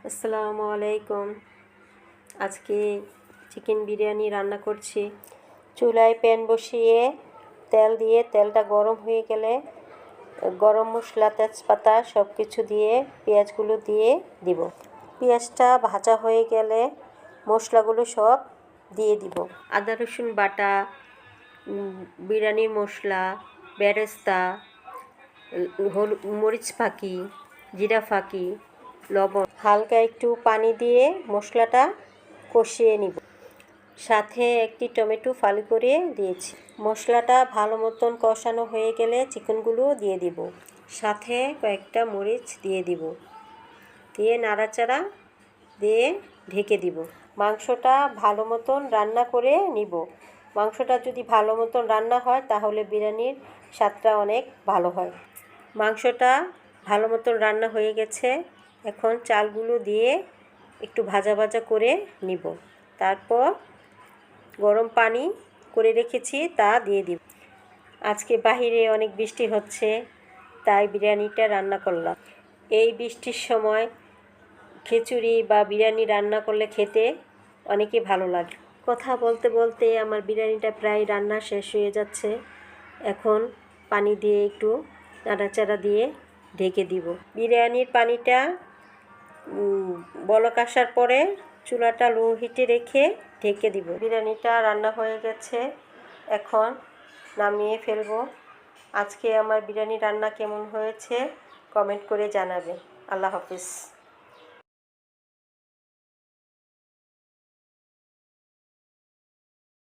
আসসালামু আলাইকুম। আজকে চিকেন বিরিয়ানি রান্না করছি। চুলায় প্যান বসিয়ে তেল দিয়ে তেলটা গরম হয়ে গেলে গরম মশলা, তেজপাতা সব কিছু দিয়ে পেঁয়াজগুলো দিয়ে দিব। পেঁয়াজটা ভাজা হয়ে গেলে মশলাগুলো সব দিয়ে দিব। আদা রসুন বাটা, বিরিয়ানির মশলা, বেরেস্তা, মরিচ ফাঁকি, জিরা ফাঁকি, লবণ, হালকা একটু পানি দিয়ে মশলাটা কষিয়ে নিব। সাথে একটি টমেটো ফালি করে দিয়েছি। মশলাটা ভালো মতন কষানো হয়ে গেলে চিকেনগুলো দিয়ে দিব। সাথে কয়েকটা মরিচ দিয়ে দিব, দিয়ে নাড়াচাড়া দিয়ে ঢেকে দিব। মাংসটা ভালো মতন রান্না করে নিব। মাংসটা যদি ভালো মতন রান্না হয় তাহলে বিরিয়ানির স্বাদটা অনেক ভালো হয়। মাংসটা ভালো মতন রান্না হয়ে গেছে। এখন চালগুলো দিয়ে একটু ভাজা ভাজা করে নিব। তারপর গরম পানি করে রেখেছি তা দিয়ে দিব। আজকে বাহিরে অনেক বৃষ্টি হচ্ছে, তাই বিরিয়ানিটা রান্না করলাম। এই বৃষ্টির সময় খিচুড়ি বা বিরিয়ানি রান্না করলে খেতে অনেকই ভালো লাগে। কথা বলতে বলতে আমার বিরিয়ানিটা প্রায় রান্না শেষ হয়ে যাচ্ছে। এখন পানি দিয়ে একটু নাড়াচাড়া দিয়ে ঢেকে দিব। বিরিয়ানির পানিটা বলক আসার পরে চুলাটা লো হিটে রেখে ঢেকে দিব। বিরিয়ানিটা রান্না হয়ে গেছে, এখন নামিয়ে ফেলবো। আজকে আমার বিরিয়ানি রান্না কেমন হয়েছে কমেন্ট করে জানাবেন। আল্লাহ হাফিজ।